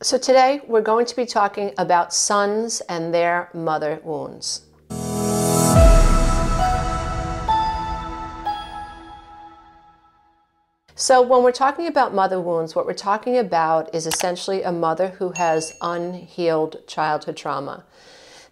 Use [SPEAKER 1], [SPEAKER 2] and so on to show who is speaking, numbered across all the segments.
[SPEAKER 1] So today we're going to be talking about sons and their mother wounds. So when we're talking about mother wounds, what we're talking about is essentially a mother who has unhealed childhood trauma.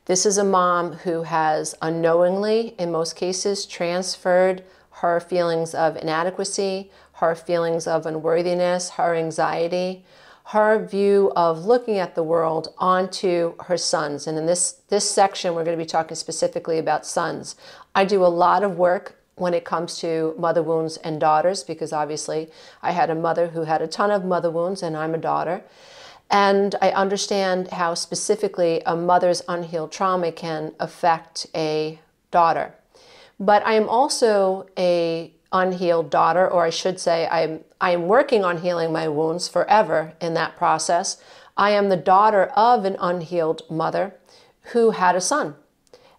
[SPEAKER 1] This is a mom who has unknowingly, in most cases, transferred her feelings of inadequacy, her feelings of unworthiness, her anxiety, her view of looking at the world onto her sons. And in this section, we're going to be talking specifically about sons. I do a lot of work when it comes to mother wounds and daughters, because obviously I had a mother who had a ton of mother wounds and I'm a daughter. And I understand how specifically a mother's unhealed trauma can affect a daughter. But I am also a unhealed daughter, or I should say I am working on healing my wounds forever in that process. I am the daughter of an unhealed mother who had a son.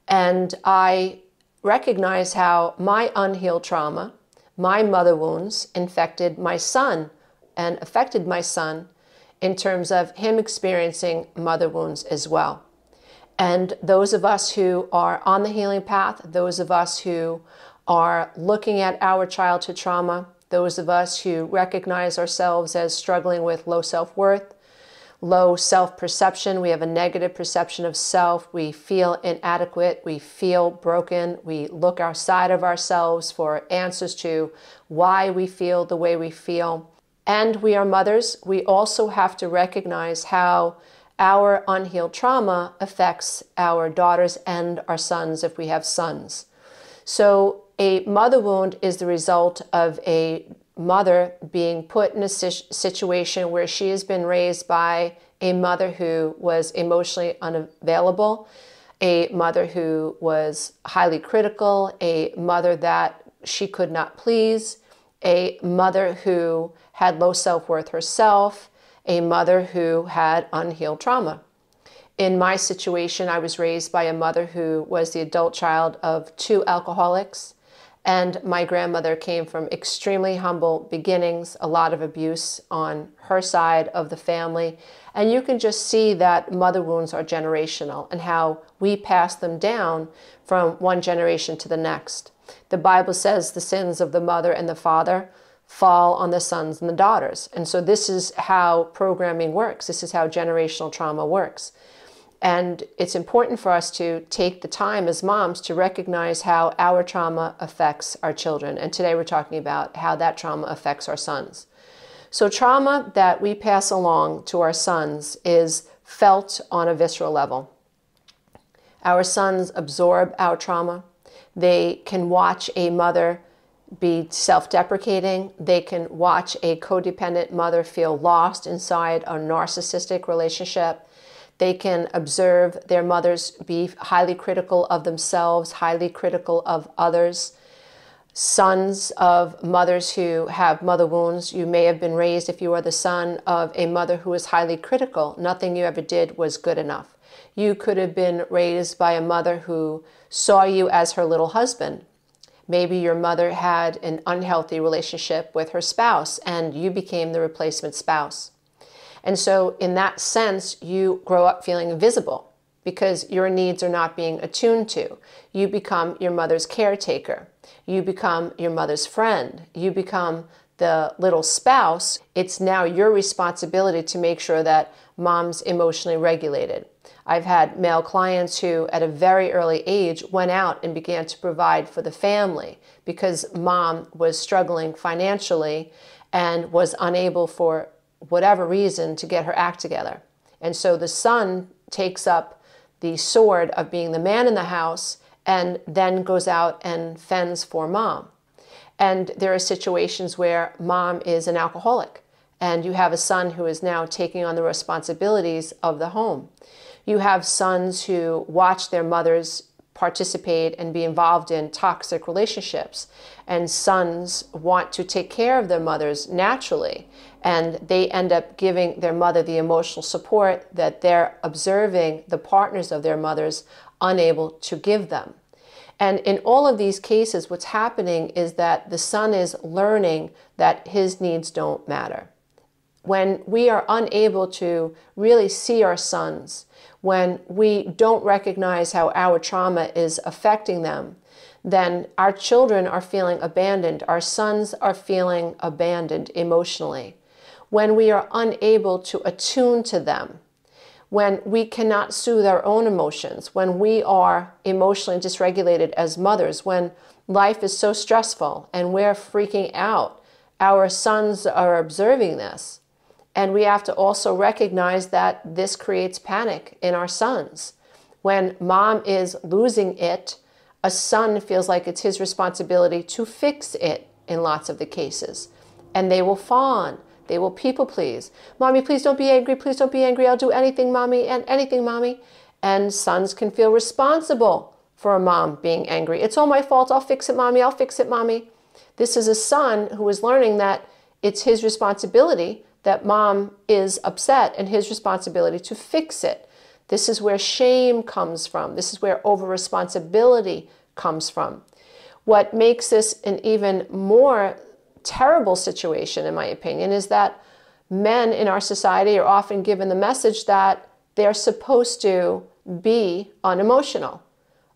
[SPEAKER 1] And I recognize how my unhealed trauma, my mother wounds, infected my son and affected my son in terms of him experiencing mother wounds as well. And those of us who are on the healing path, those of us who are looking at our childhood trauma, those of us who recognize ourselves as struggling with low self-worth, low self-perception, we have a negative perception of self, we feel inadequate, we feel broken, we look outside of ourselves for answers to why we feel the way we feel. And we are mothers, we also have to recognize how our unhealed trauma affects our daughters and our sons if we have sons. So a mother wound is the result of a mother being put in a situation where she has been raised by a mother who was emotionally unavailable, a mother who was highly critical, a mother that she could not please, a mother who had low self-worth herself, a mother who had unhealed trauma. In my situation, I was raised by a mother who was the adult child of 2 alcoholics, and my grandmother came from extremely humble beginnings, a lot of abuse on her side of the family. And you can just see that mother wounds are generational and how we pass them down from one generation to the next. The Bible says the sins of the mother and the father fall on the sons and the daughters. And so this is how programming works. This is how generational trauma works. And it's important for us to take the time as moms to recognize how our trauma affects our children. And today we're talking about how that trauma affects our sons. So trauma that we pass along to our sons is felt on a visceral level. Our sons absorb our trauma. They can watch a mother be self-deprecating. They can watch a codependent mother feel lost inside a narcissistic relationship. They can observe their mothers be highly critical of themselves, highly critical of others. Sons of mothers who have mother wounds, you may have been raised, if you are the son of a mother who is highly critical. Nothing you ever did was good enough. You could have been raised by a mother who saw you as her little husband. Maybe your mother had an unhealthy relationship with her spouse and you became the replacement spouse. And so in that sense, you grow up feeling invisible because your needs are not being attuned to. You become your mother's caretaker. You become your mother's friend. You become the little spouse. It's now your responsibility to make sure that mom's emotionally regulated. I've had male clients who at a very early age went out and began to provide for the family because mom was struggling financially and was unable for whatever reason to get her act together. And so the son takes up the sword of being the man in the house and then goes out and fends for mom. And there are situations where mom is an alcoholic and you have a son who is now taking on the responsibilities of the home. You have sons who watch their mothers participate and be involved in toxic relationships, and sons want to take care of their mothers naturally, and they end up giving their mother the emotional support that they're observing the partners of their mothers unable to give them. And in all of these cases, what's happening is that the son is learning that his needs don't matter. when we are unable to really see our sons, when we don't recognize how our trauma is affecting them, then our children are feeling abandoned. Our sons are feeling abandoned emotionally. When we are unable to attune to them, when we cannot soothe our own emotions, when we are emotionally dysregulated as mothers, when life is so stressful and we're freaking out, our sons are observing this. And we have to also recognize that this creates panic in our sons. When mom is losing it, a son feels like it's his responsibility to fix it in lots of the cases. And they will fawn. They will people please. Mommy, please don't be angry. Please don't be angry. I'll do anything, mommy, and anything, mommy. And sons can feel responsible for a mom being angry. It's all my fault. I'll fix it, mommy. I'll fix it, mommy. This is a son who is learning that it's his responsibility that mom is upset and his responsibility to fix it. This is where shame comes from. This is where over-responsibility comes from. What makes this an even more terrible situation, in my opinion, is that men in our society are often given the message that they're supposed to be unemotional,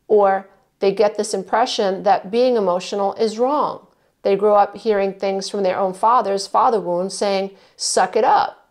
[SPEAKER 1] or they get this impression that being emotional is wrong. They grow up hearing things from their own fathers, father wounds, saying, suck it up.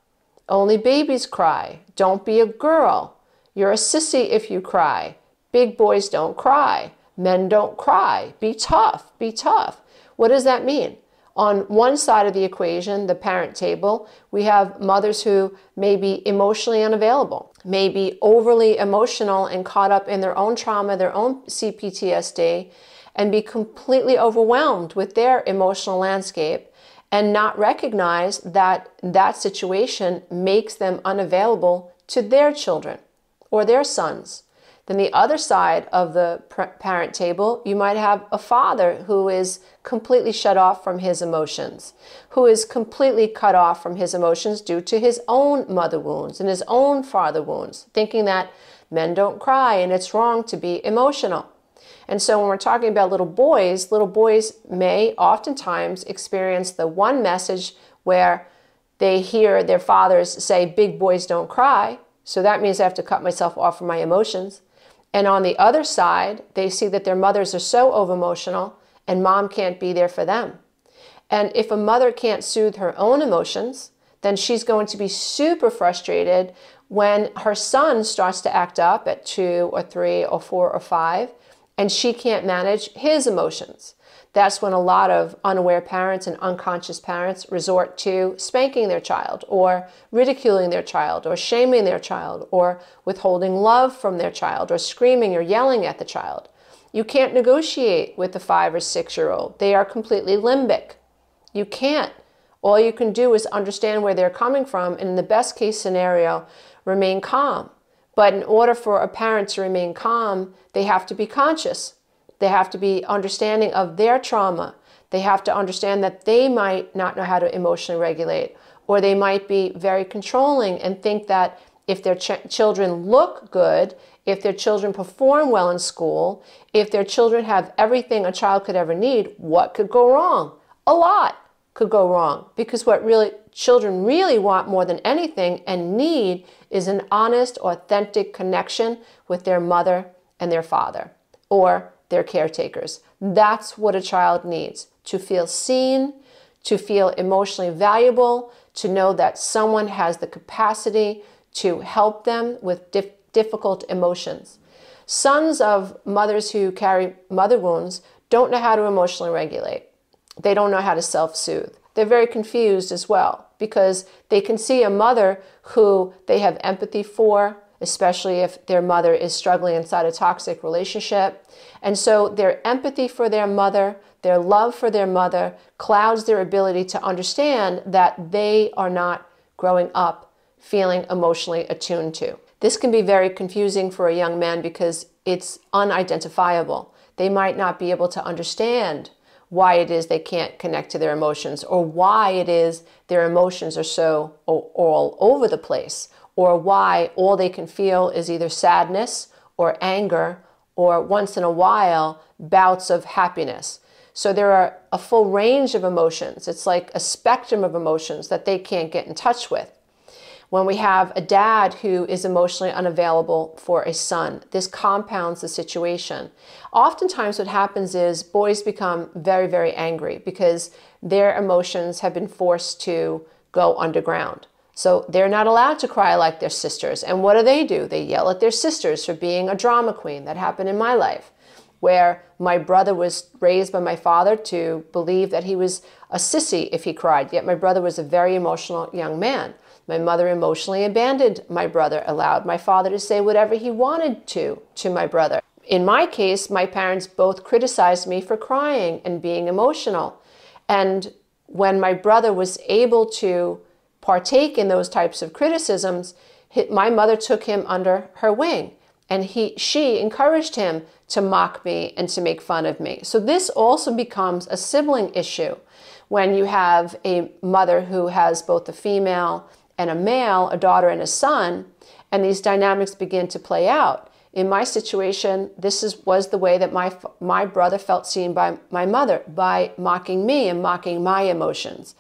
[SPEAKER 1] Only babies cry. Don't be a girl. You're a sissy if you cry. Big boys don't cry. Men don't cry. Be tough. Be tough. What does that mean? On one side of the equation, the parent table, we have mothers who may be emotionally unavailable, may be overly emotional and caught up in their own trauma, their own CPTSD, and be completely overwhelmed with their emotional landscape and not recognize that that situation makes them unavailable to their children or their sons. Then the other side of the parent table, you might have a father who is completely shut off from his emotions, who is completely cut off from his emotions due to his own mother wounds and his own father wounds, thinking that men don't cry and it's wrong to be emotional. And so when we're talking about little boys may oftentimes experience the one message where they hear their fathers say, big boys don't cry, so that means I have to cut myself off from my emotions. And on the other side, they see that their mothers are so over-emotional and mom can't be there for them. And if a mother can't soothe her own emotions, then she's going to be super frustrated when her son starts to act up at 2 or 3 or 4 or 5, and she can't manage his emotions. That's when a lot of unaware parents and unconscious parents resort to spanking their child or ridiculing their child or shaming their child or withholding love from their child or screaming or yelling at the child. You can't negotiate with the 5 or 6-year-old. They are completely limbic. You can't. All you can do is understand where they're coming from and in the best case scenario, remain calm. But in order for a parent to remain calm, they have to be conscious. They have to be understanding of their trauma. They have to understand that they might not know how to emotionally regulate, or they might be very controlling and think that if their children look good, if their children perform well in school, if their children have everything a child could ever need, what could go wrong? A lot could go wrong, because what children really want more than anything and need is an honest, authentic connection with their mother and their father or their caretakers. That's what a child needs, to feel seen, to feel emotionally valuable, to know that someone has the capacity to help them with difficult emotions. Sons of mothers who carry mother wounds don't know how to emotionally regulate. They don't know how to self-soothe. They're very confused as well, because they can see a mother who they have empathy for, especially if their mother is struggling inside a toxic relationship. And so their empathy for their mother, their love for their mother, clouds their ability to understand that they are not growing up feeling emotionally attuned to. This can be very confusing for a young man because it's unidentifiable. They might not be able to understand why it is they can't connect to their emotions, or why it is their emotions are so all over the place, or why all they can feel is either sadness or anger, or once in a while, bouts of happiness. So there are a full range of emotions. It's like a spectrum of emotions that they can't get in touch with. When we have a dad who is emotionally unavailable for a son, this compounds the situation. Oftentimes what happens is boys become very, very angry because their emotions have been forced to go underground. So they're not allowed to cry like their sisters. And what do? They yell at their sisters for being a drama queen. That happened in my life, where my brother was raised by my father to believe that he was a sissy if he cried. Yet my brother was a very emotional young man. My mother emotionally abandoned my brother, allowed my father to say whatever he wanted to my brother. In my case, my parents both criticized me for crying and being emotional. And when my brother was able to partake in those types of criticisms, my mother took him under her wing, and she encouraged him to mock me and to make fun of me. So this also becomes a sibling issue when you have a mother who has both a female and a male, a daughter and a son, and these dynamics begin to play out. In my situation, was the way that my brother felt seen by my mother, by mocking me and mocking my emotions.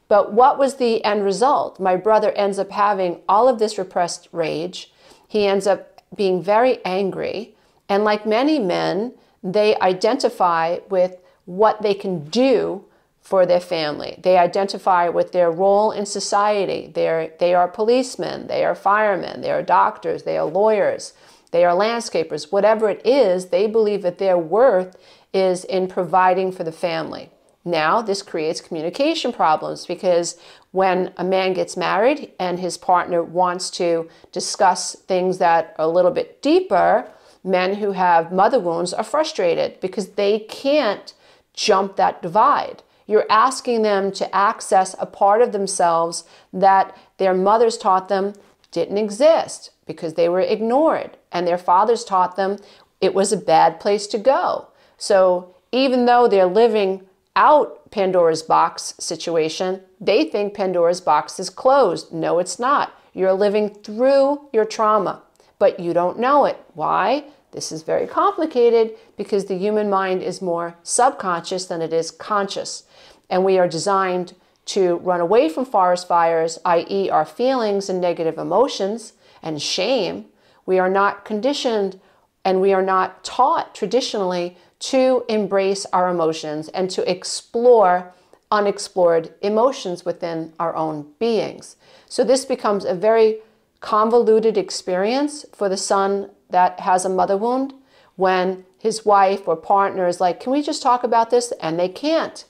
[SPEAKER 1] But what was the end result? My brother ends up having all of this repressed rage. He ends up being very angry. And like many men, they identify with what they can do for their family. They identify with their role in society. They are policemen, they are firemen, they are doctors, they are lawyers, they are landscapers. Whatever it is, they believe that their worth is in providing for the family. Now, this creates communication problems because when a man gets married and his partner wants to discuss things that are a little bit deeper, men who have mother wounds are frustrated because they can't jump that divide. You're asking them to access a part of themselves that their mothers taught them didn't exist because they were ignored, and their fathers taught them it was a bad place to go. So even though they're living out Pandora's box situation, they think Pandora's box is closed. No, it's not. You're living through your trauma, but you don't know it. Why? This is very complicated because the human mind is more subconscious than it is conscious. And we are designed to run away from forest fires, i.e. our feelings and negative emotions and shame. We are not conditioned and we are not taught traditionally to embrace our emotions and to explore unexplored emotions within our own beings. So this becomes a very convoluted experience for the son that has a mother wound when his wife or partner is like, can we just talk about this? And they can't.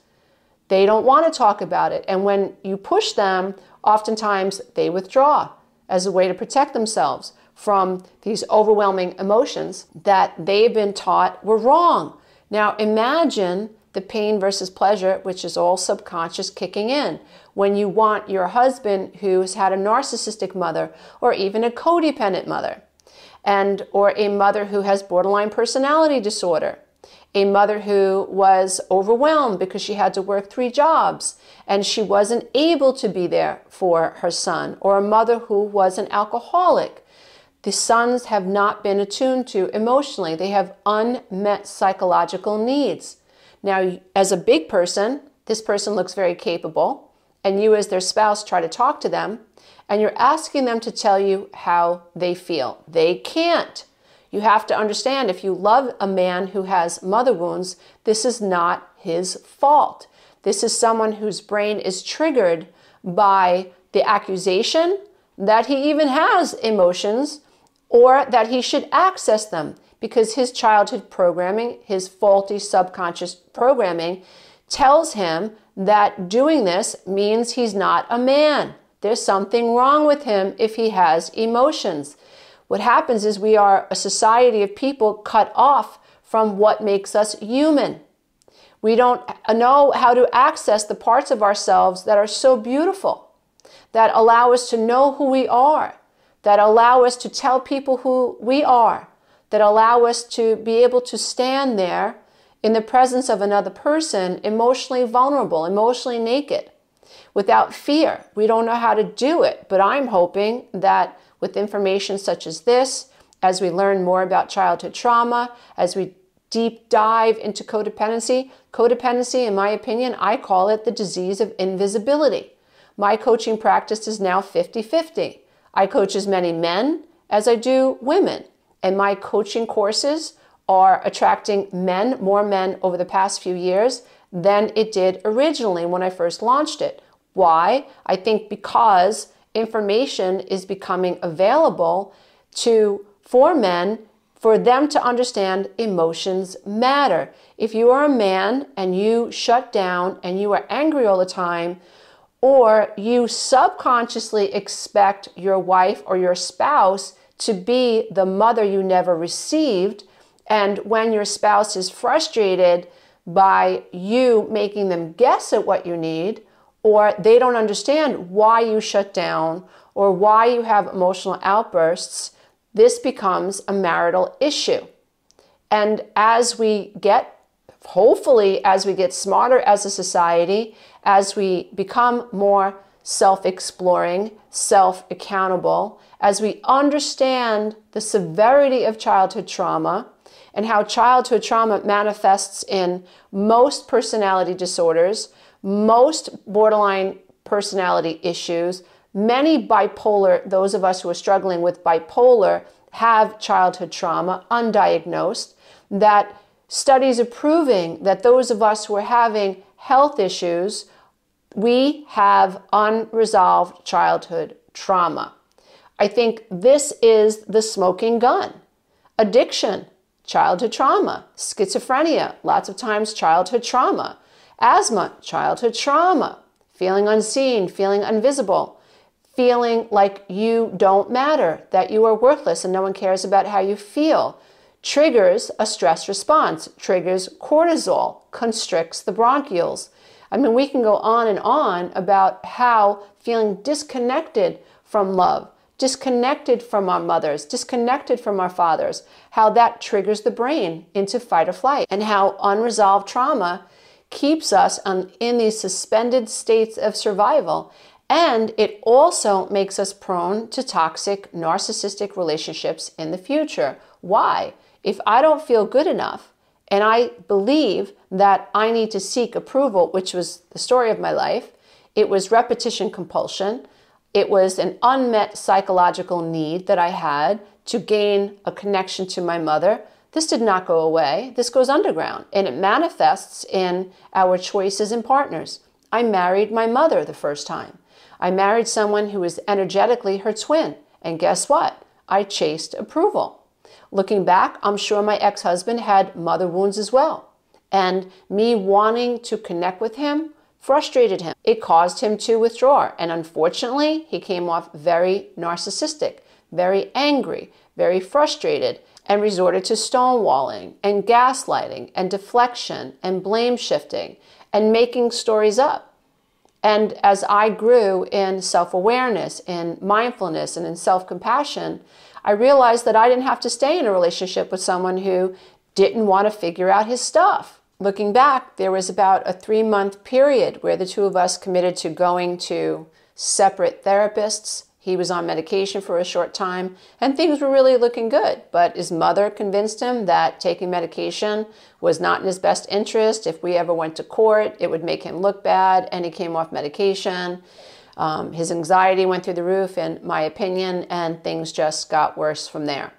[SPEAKER 1] They don't want to talk about it. And when you push them, oftentimes they withdraw as a way to protect themselves from these overwhelming emotions that they've been taught were wrong. Now imagine the pain versus pleasure, which is all subconscious, kicking in when you want your husband who's had a narcissistic mother or even a codependent mother, or a mother who has borderline personality disorder, a mother who was overwhelmed because she had to work 3 jobs and she wasn't able to be there for her son, or a mother who was an alcoholic. The sons have not been attuned to emotionally. They have unmet psychological needs. Now, as a big person, this person looks very capable, and you as their spouse try to talk to them, and you're asking them to tell you how they feel. They can't. You have to understand, if you love a man who has mother wounds, this is not his fault. This is someone whose brain is triggered by the accusation that he even has emotions or that he should access them, because his childhood programming, his faulty subconscious programming, tells him that doing this means he's not a man. There's something wrong with him if he has emotions. What happens is we are a society of people cut off from what makes us human. We don't know how to access the parts of ourselves that are so beautiful, that allow us to know who we are, that allow us to tell people who we are, that allow us to be able to stand there in the presence of another person, emotionally vulnerable, emotionally naked, without fear. We don't know how to do it, but I'm hoping that with information such as this, as we learn more about childhood trauma, as we deep dive into codependency. Codependency, in my opinion, I call it the disease of invisibility. My coaching practice is now 50-50. I coach as many men as I do women, and my coaching courses are attracting more men over the past few years than it did originally when I first launched it. Why? I think because information is becoming available for men, for them to understand emotions matter. If you are a man and you shut down and you are angry all the time, or you subconsciously expect your wife or your spouse to be the mother you never received, and when your spouse is frustrated by you making them guess at what you need, or they don't understand why you shut down or why you have emotional outbursts, this becomes a marital issue. And hopefully as we get smarter as a society, as we become more self-exploring, self-accountable, as we understand the severity of childhood trauma and how childhood trauma manifests in most personality disorders, most borderline personality issues, many bipolar, those of us who are struggling with bipolar have childhood trauma undiagnosed, that studies are proving that those of us who are having health issues, we have unresolved childhood trauma. I think this is the smoking gun. Addiction, childhood trauma. Schizophrenia, lots of times childhood trauma. Asthma, childhood trauma. Feeling unseen, feeling invisible, feeling like you don't matter, that you are worthless and no one cares about how you feel. Triggers a stress response, triggers cortisol, constricts the bronchioles. I mean, we can go on and on about how feeling disconnected from love, disconnected from our mothers, disconnected from our fathers, how that triggers the brain into fight or flight, and how unresolved trauma keeps us in these suspended states of survival. And it also makes us prone to toxic, narcissistic relationships in the future. Why? If I don't feel good enough, and I believe that I need to seek approval, which was the story of my life, it was repetition compulsion, it was an unmet psychological need that I had to gain a connection to my mother. This did not go away. This goes underground, and it manifests in our choices in partners. I married my mother the first time. I married someone who was energetically her twin, and guess what? I chased approval. Looking back, I'm sure my ex-husband had mother wounds as well, and me wanting to connect with him frustrated him. It caused him to withdraw, and unfortunately, he came off very narcissistic, very angry, very frustrated, and resorted to stonewalling and gaslighting and deflection and blame shifting and making stories up. And as I grew in self-awareness, in mindfulness, and in self-compassion, I realized that I didn't have to stay in a relationship with someone who didn't want to figure out his stuff. Looking back, there was about a 3-month period where the two of us committed to going to separate therapists. He was on medication for a short time, and things were really looking good. But his mother convinced him that taking medication was not in his best interest. If we ever went to court, it would make him look bad, and he came off medication. His anxiety went through the roof, in my opinion, and things just got worse from there.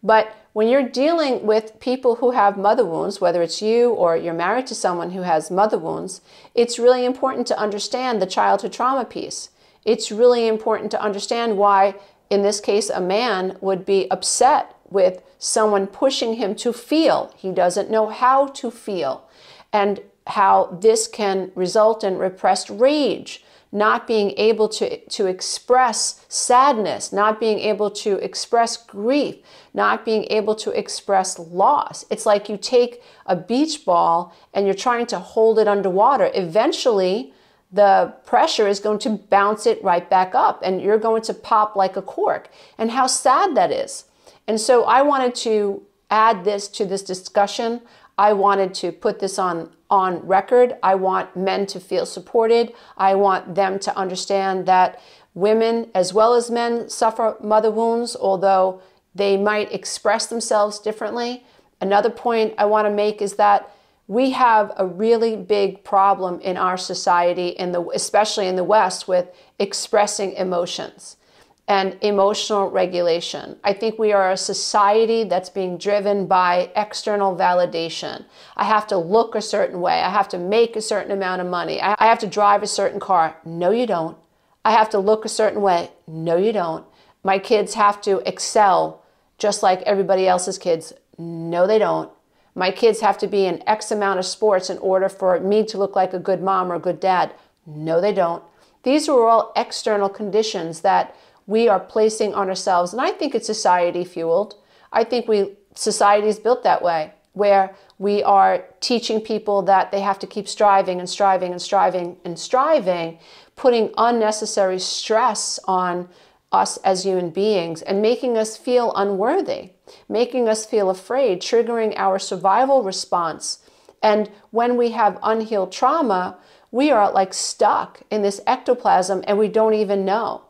[SPEAKER 1] But when you're dealing with people who have mother wounds, whether it's you or you're married to someone who has mother wounds, it's really important to understand the childhood trauma piece. It's really important to understand why, in this case, a man would be upset with someone pushing him to feel. He doesn't know how to feel, and how this can result in repressed rage, not being able to express sadness, not being able to express grief, not being able to express loss. It's like you take a beach ball and you're trying to hold it underwater. Eventually, the pressure is going to bounce it right back up, and you're going to pop like a cork. And how sad that is. And so I wanted to add this to this discussion. I wanted to put this on record. I want men to feel supported. I want them to understand that women as well as men suffer mother wounds, although they might express themselves differently. Another point I want to make is that we have a really big problem in our society, especially in the West, with expressing emotions and emotional regulation. I think we are a society that's being driven by external validation. I have to look a certain way. I have to make a certain amount of money. I have to drive a certain car. No, you don't. I have to look a certain way. No, you don't. My kids have to excel just like everybody else's kids. No, they don't. My kids have to be in X amount of sports in order for me to look like a good mom or a good dad. No, they don't. These are all external conditions that we are placing on ourselves. And I think it's society fueled. I think society is built that way, where we are teaching people that they have to keep striving and striving and striving and striving, putting unnecessary stress on us as human beings and making us feel unworthy, making us feel afraid, triggering our survival response. And when we have unhealed trauma, we are like stuck in this ectoplasm and we don't even know.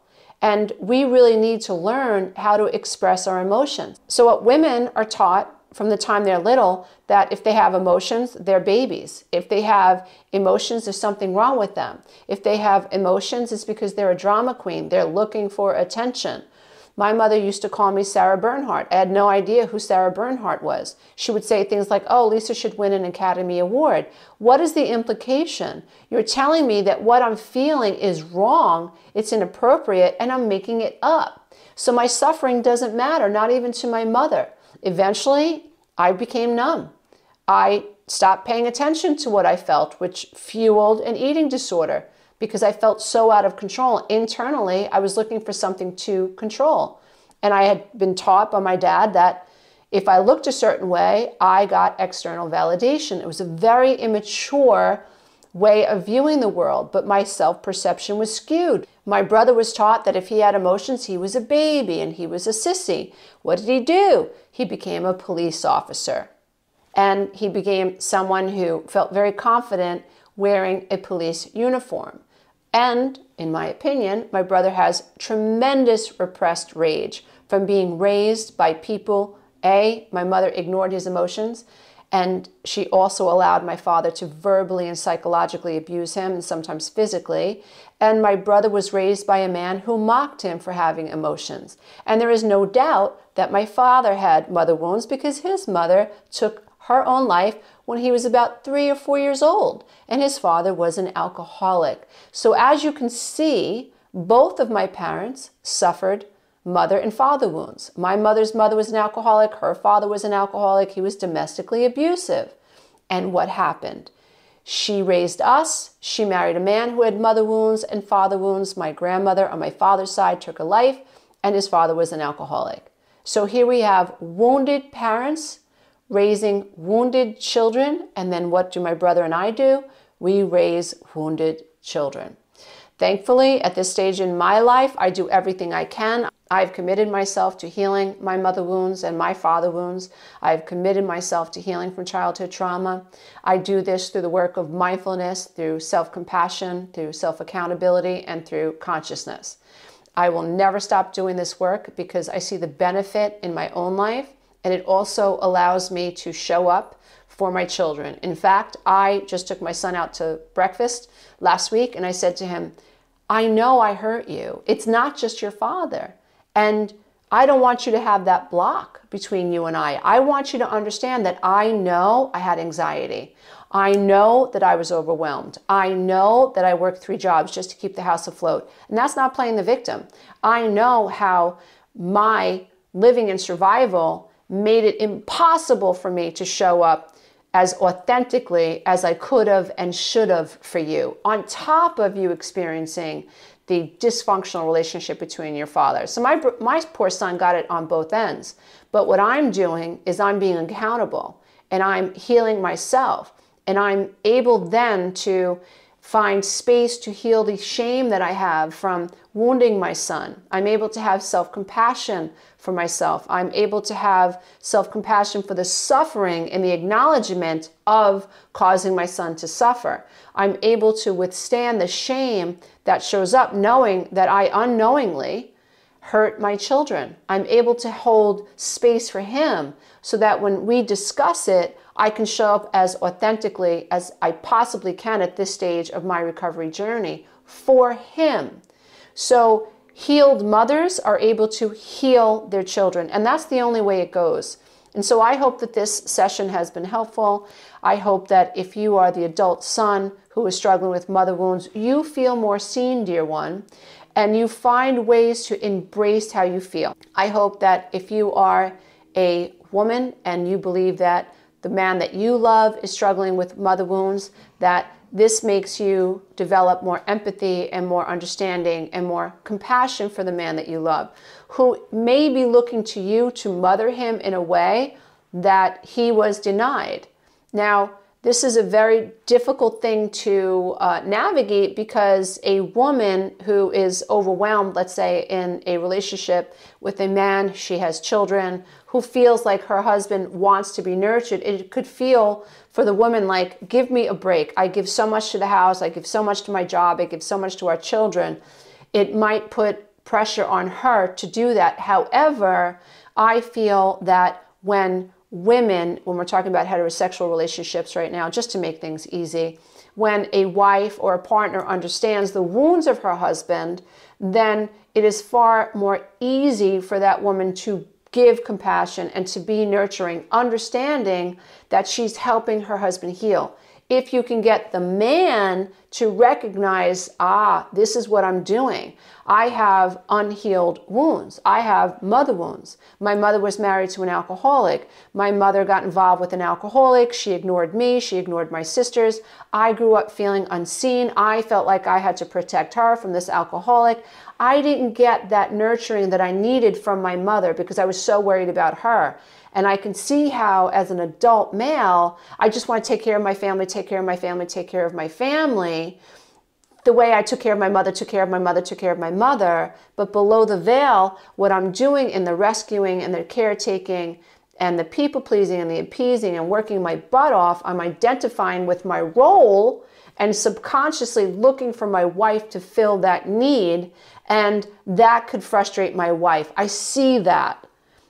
[SPEAKER 1] And we really need to learn how to express our emotions. So what women are taught from the time they're little, that if they have emotions, they're babies. If they have emotions, there's something wrong with them. If they have emotions, it's because they're a drama queen. They're looking for attention. My mother used to call me Sarah Bernhardt. I had no idea who Sarah Bernhardt was. She would say things like, oh, Lisa should win an Academy Award. What is the implication? You're telling me that what I'm feeling is wrong, it's inappropriate, and I'm making it up. So my suffering doesn't matter, not even to my mother. Eventually, I became numb. I stopped paying attention to what I felt, which fueled an eating disorder because I felt so out of control. Internally, I was looking for something to control. And I had been taught by my dad that if I looked a certain way, I got external validation. It was a very immature way of viewing the world, but my self-perception was skewed. My brother was taught that if he had emotions, he was a baby and he was a sissy. What did he do? He became a police officer. And he became someone who felt very confident wearing a police uniform. And, in my opinion, my brother has tremendous repressed rage from being raised by people. My mother ignored his emotions, and she also allowed my father to verbally and psychologically abuse him, and sometimes physically. And my brother was raised by a man who mocked him for having emotions. And there is no doubt that my father had mother wounds because his mother took her own life when he was about 3 or 4 years old, and his father was an alcoholic. So as you can see, both of my parents suffered mother and father wounds. My mother's mother was an alcoholic, her father was an alcoholic, he was domestically abusive. And what happened? She raised us, she married a man who had mother wounds and father wounds. My grandmother on my father's side took a life, and his father was an alcoholic. So here we have wounded parents raising wounded children, and then what do my brother and I do? We raise wounded children. Thankfully, at this stage in my life, I do everything I can. I've committed myself to healing my mother wounds and my father wounds. I've committed myself to healing from childhood trauma. I do this through the work of mindfulness, through self-compassion, through self-accountability, and through consciousness. I will never stop doing this work because I see the benefit in my own life, and it also allows me to show up for my children. In fact, I just took my son out to breakfast last week, and I said to him, I know I hurt you. It's not just your father. And I don't want you to have that block between you and I. I want you to understand that I know I had anxiety. I know that I was overwhelmed. I know that I worked 3 jobs just to keep the house afloat. And that's not playing the victim. I know how my living in survival made it impossible for me to show up as authentically as I could have and should have for you, on top of you experiencing the dysfunctional relationship between your fathers. So my poor son got it on both ends. But what I'm doing is I'm being accountable, and I'm healing myself, and I'm able then to find space to heal the shame that I have from wounding my son. I'm able to have self-compassion for myself. I'm able to have self-compassion for the suffering and the acknowledgement of causing my son to suffer. I'm able to withstand the shame that shows up knowing that I unknowingly hurt my children. I'm able to hold space for him so that when we discuss it, I can show up as authentically as I possibly can at this stage of my recovery journey for him. So healed mothers are able to heal their children, and that's the only way it goes. And so I hope that this session has been helpful. I hope that if you are the adult son who is struggling with mother wounds, you feel more seen, dear one, and you find ways to embrace how you feel. I hope that if you are a woman and you believe that the man that you love is struggling with mother wounds, that this makes you develop more empathy and more understanding and more compassion for the man that you love, who may be looking to you to mother him in a way that he was denied. Now, this is a very difficult thing to navigate, because a woman who is overwhelmed, let's say in a relationship with a man, she has children, who feels like her husband wants to be nurtured, it could feel for the woman like, give me a break. I give so much to the house, I give so much to my job, I give so much to our children. It might put pressure on her to do that. However, I feel that when women, when we're talking about heterosexual relationships right now, just to make things easy, when a wife or a partner understands the wounds of her husband, then it is far more easy for that woman to give compassion and to be nurturing, understanding that she's helping her husband heal. If you can get the man to recognize, this is what I'm doing. I have unhealed wounds. I have mother wounds. My mother was married to an alcoholic. My mother got involved with an alcoholic. She ignored me. She ignored my sisters. I grew up feeling unseen. I felt like I had to protect her from this alcoholic. I didn't get that nurturing that I needed from my mother because I was so worried about her. And I can see how, as an adult male, I just want to take care of my family, take care of my family, take care of my family, the way I took care of my mother, took care of my mother, took care of my mother. But below the veil, what I'm doing in the rescuing and the caretaking and the people-pleasing and the appeasing and working my butt off, I'm identifying with my role and subconsciously looking for my wife to fill that need, and that could frustrate my wife. I see that.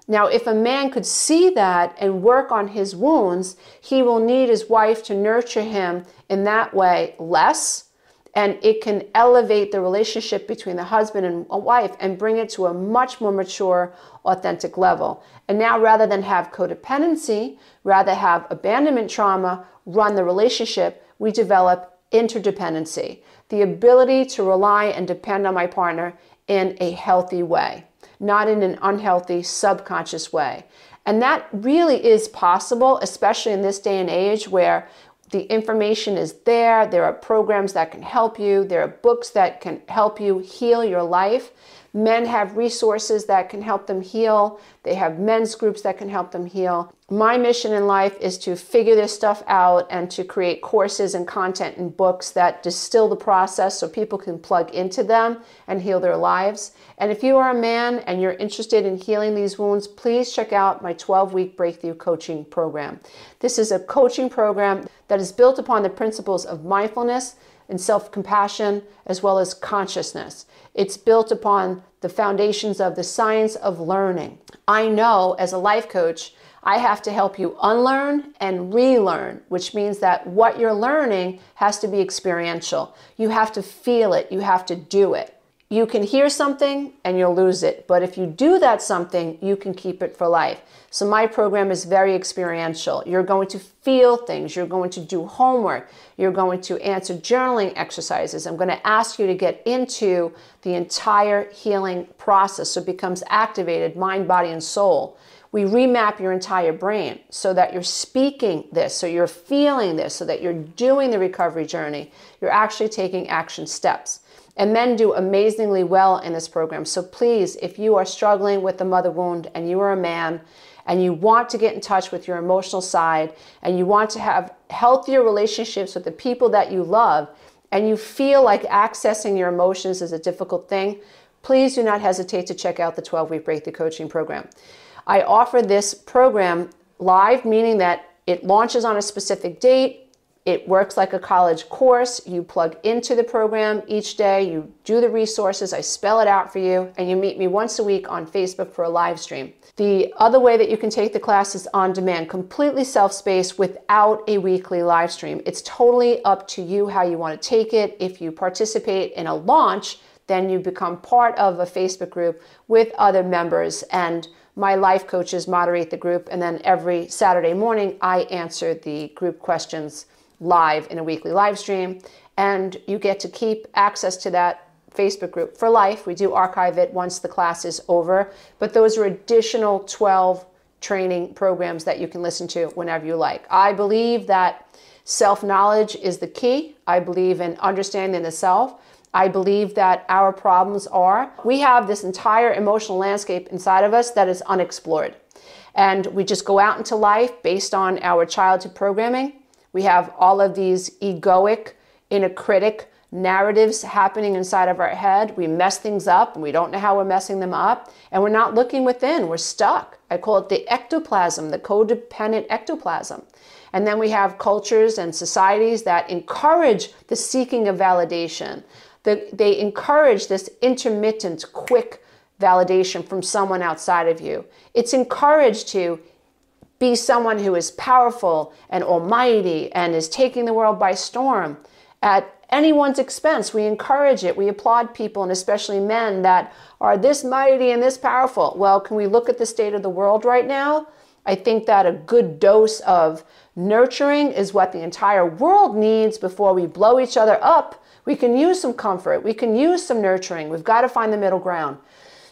[SPEAKER 1] Now, if a man could see that and work on his wounds, he will need his wife to nurture him in that way less, and it can elevate the relationship between the husband and a wife and bring it to a much more mature, authentic level. And now, rather than have codependency, rather have abandonment trauma run the relationship, we develop interdependency, the ability to rely and depend on my partner in a healthy way, not in an unhealthy, subconscious way. And that really is possible, especially in this day and age where the information is there. There are programs that can help you. There are books that can help you heal your life. Men have resources that can help them heal. They have men's groups that can help them heal. My mission in life is to figure this stuff out and to create courses and content and books that distill the process so people can plug into them and heal their lives. And if you are a man and you're interested in healing these wounds, please check out my 12-week breakthrough coaching program. This is a coaching program that is built upon the principles of mindfulness and self-compassion, as well as consciousness. It's built upon the foundations of the science of learning. I know as a life coach, I have to help you unlearn and relearn, which means that what you're learning has to be experiential. You have to feel it. You have to do it. You can hear something and you'll lose it, but if you do that something, you can keep it for life. So my program is very experiential. You're going to feel things. You're going to do homework. You're going to answer journaling exercises. I'm going to ask you to get into the entire healing process so it becomes activated, mind, body, and soul. We remap your entire brain so that you're speaking this, so you're feeling this, so that you're doing the recovery journey. You're actually taking action steps. And men do amazingly well in this program. So please, if you are struggling with the mother wound and you are a man and you want to get in touch with your emotional side and you want to have healthier relationships with the people that you love and you feel like accessing your emotions is a difficult thing, please do not hesitate to check out the 12-week Breakthrough Coaching Program. I offer this program live, meaning that it launches on a specific date. It works like a college course. You plug into the program each day, you do the resources, I spell it out for you, and you meet me once a week on Facebook for a live stream. The other way that you can take the class is on demand, completely self-spaced without a weekly live stream. It's totally up to you how you want to take it. If you participate in a launch, then you become part of a Facebook group with other members, and my life coaches moderate the group, and then every Saturday morning I answer the group questions live in a weekly live stream, and you get to keep access to that Facebook group for life. We do archive it once the class is over, but those are additional 12 training programs that you can listen to whenever you like. I believe that self-knowledge is the key. I believe in understanding the self. I believe that our problems are, we have this entire emotional landscape inside of us that is unexplored. And we just go out into life based on our childhood programming. We have all of these egoic, inner critic narratives happening inside of our head. We mess things up and we don't know how we're messing them up. And we're not looking within, we're stuck. I call it the ectoplasm, the codependent ectoplasm. And then we have cultures and societies that encourage the seeking of validation. They encourage this intermittent, quick validation from someone outside of you. It's encouraged to be someone who is powerful and almighty and is taking the world by storm at anyone's expense. We encourage it. We applaud people, and especially men, that are this mighty and this powerful. Well, can we look at the state of the world right now? I think that a good dose of nurturing is what the entire world needs before we blow each other up. We can use some comfort. We can use some nurturing. We've got to find the middle ground.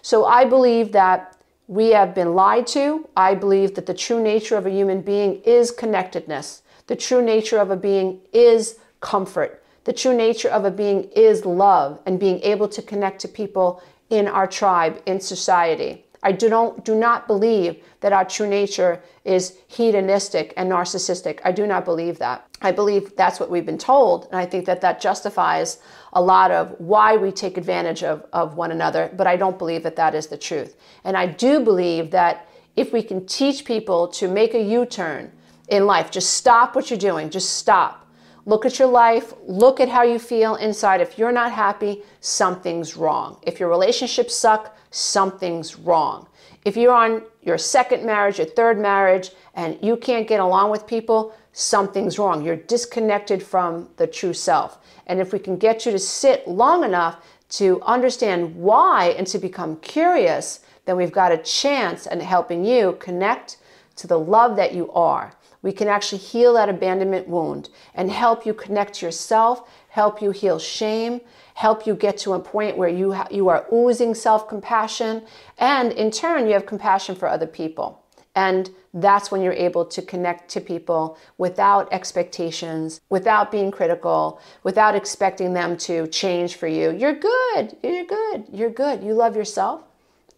[SPEAKER 1] So I believe that we have been lied to. I believe that the true nature of a human being is connectedness. The true nature of a being is comfort. The true nature of a being is love and being able to connect to people in our tribe, in society. I do not believe that our true nature is hedonistic and narcissistic. I do not believe that. I believe that's what we've been told, and I think that that justifies a lot of why we take advantage of one another, but I don't believe that that is the truth. And I do believe that if we can teach people to make a U-turn in life, just stop what you're doing, just stop. Look at your life, look at how you feel inside. If you're not happy, something's wrong. If your relationships suck, something's wrong. If you're on your second marriage, your third marriage, and you can't get along with people, something's wrong. You're disconnected from the true self. And if we can get you to sit long enough to understand why and to become curious, then we've got a chance at helping you connect to the love that you are. We can actually heal that abandonment wound and help you connect to yourself, help you heal shame, help you get to a point where you are oozing self-compassion, and in turn, you have compassion for other people. And that's when you're able to connect to people without expectations, without being critical, without expecting them to change for you. You're good, you're good, you're good. You love yourself,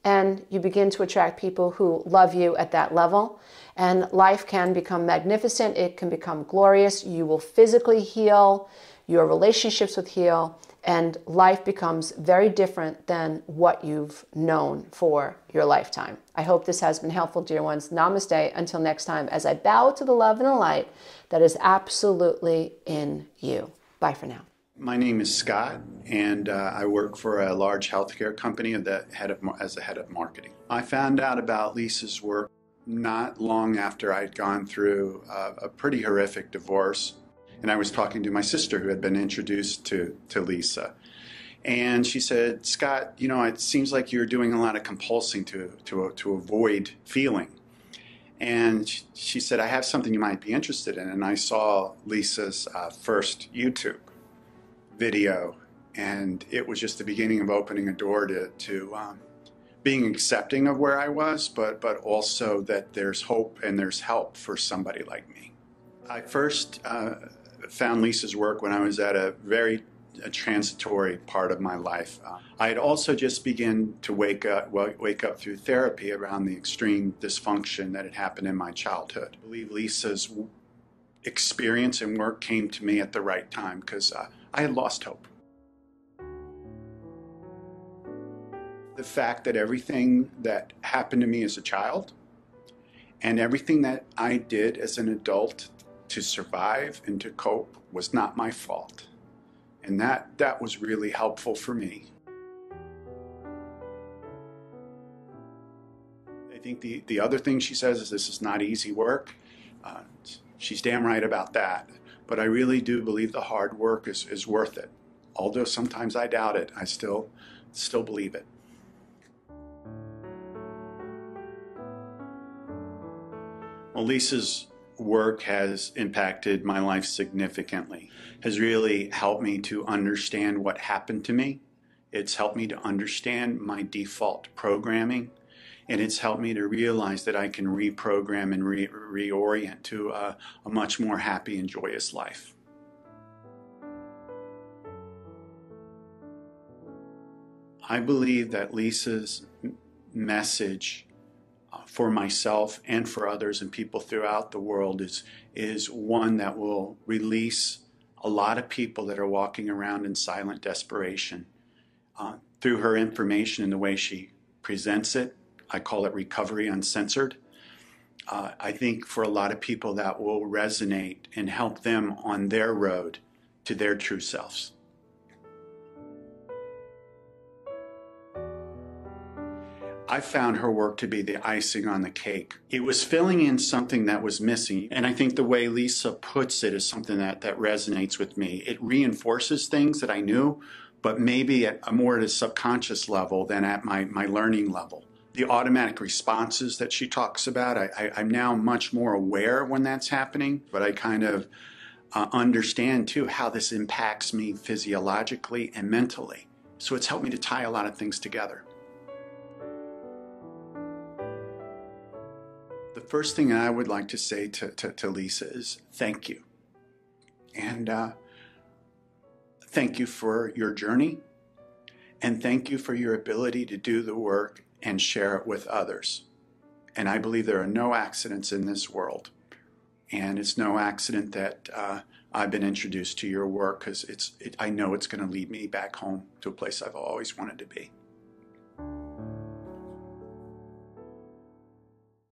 [SPEAKER 1] and you begin to attract people who love you at that level. And life can become magnificent. It can become glorious. You will physically heal. Your relationships will heal. And life becomes very different than what you've known for your lifetime. I hope this has been helpful, dear ones. Namaste. Until next time, as I bow to the love and the light that is absolutely in you. Bye for now.
[SPEAKER 2] My name is Scott, and I work for a large healthcare company as the head of marketing. I found out about Lisa's work not long after I'd gone through a pretty horrific divorce. And I was talking to my sister who had been introduced to Lisa. And she said, Scott, you know, it seems like you're doing a lot of compulsing to avoid feeling. And she said, I have something you might be interested in. And I saw Lisa's first YouTube video. And it was just the beginning of opening a door to being accepting of where I was, but also that there's hope and there's help for somebody like me. I first found Lisa's work when I was at a very transitory part of my life. I had also just begun to wake up through therapy around the extreme dysfunction that had happened in my childhood. I believe Lisa's experience and work came to me at the right time because I had lost hope. The fact that everything that happened to me as a child and everything that I did as an adult to survive and to cope was not my fault. And that was really helpful for me. I think the other thing she says is this is not easy work. She's damn right about that. But I really do believe the hard work is worth it. Although sometimes I doubt it, I still believe it. Well, Lisa's work has impacted my life significantly, has really helped me to understand what happened to me. It's helped me to understand my default programming, and it's helped me to realize that I can reprogram and reorient to a much more happy and joyous life. I believe that Lisa's message for myself and for others and people throughout the world is one that will release a lot of people that are walking around in silent desperation. Through her information and the way she presents it, I call it recovery uncensored. I think for a lot of people that will resonate and help them on their road to their true selves. I found her work to be the icing on the cake. It was filling in something that was missing. And I think the way Lisa puts it is something that resonates with me. It reinforces things that I knew, but maybe at a subconscious level than at my learning level. The automatic responses that she talks about, I'm now much more aware when that's happening, but I kind of understand too how this impacts me physiologically and mentally. So it's helped me to tie a lot of things together. The first thing I would like to say to Lisa is thank you. And thank you for your journey. And thank you for your ability to do the work and share it with others. And I believe there are no accidents in this world. And it's no accident that I've been introduced to your work, because I know it's going to lead me back home to a place I've always wanted to be.